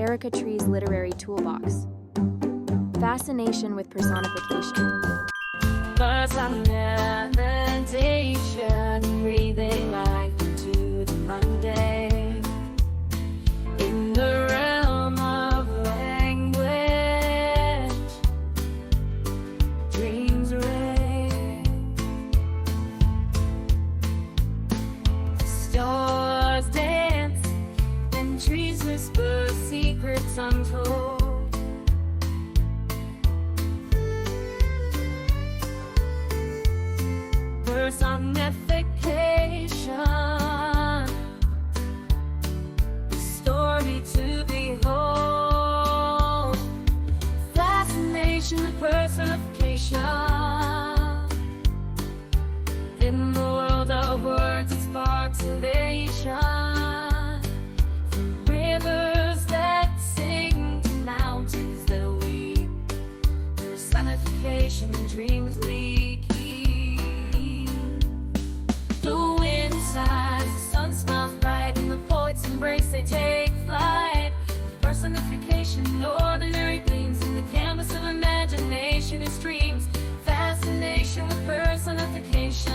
Areca-Tree's Literary Toolbox. Fascination with Personification. Personification, breathing life into the mundane. In the realm of language, dreams reign. Stars dance, and trees whisper secrets untold. Personification, story to behold. Fascination with personification. In the world of words, it sparks elation. From rivers that sing to mountains that weep. Personification, dreams leak. The sun smiles bright and the poets embrace, they take flight. Personification, ordinary gleams in the canvas of imagination and streams. Fascination with personification,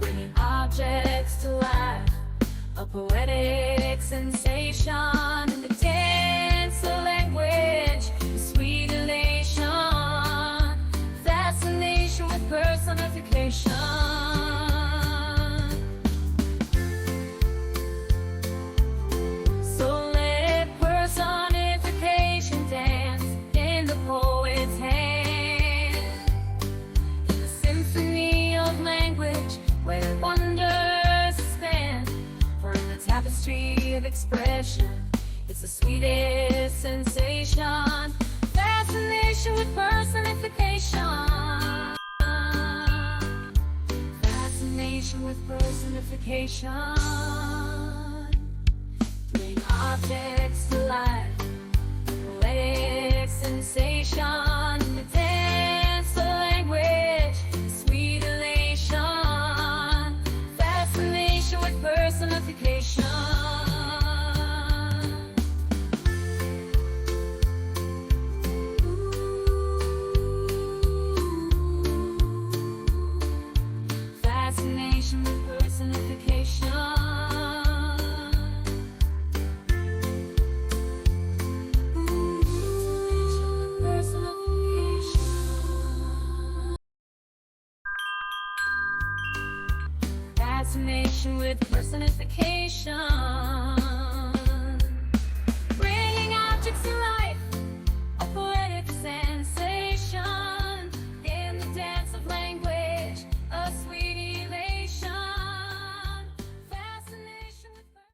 bringing objects to life, a poetic sensation in the dance of language, a sweet elation. Fascination with personification. Of expression, it's the sweetest sensation. Fascination with personification. Fascination with personification. Bring objects to life, poetic sensation in the dance of language, sweet elation. Fascination with personification. Fascination with personification. Fascination with personification.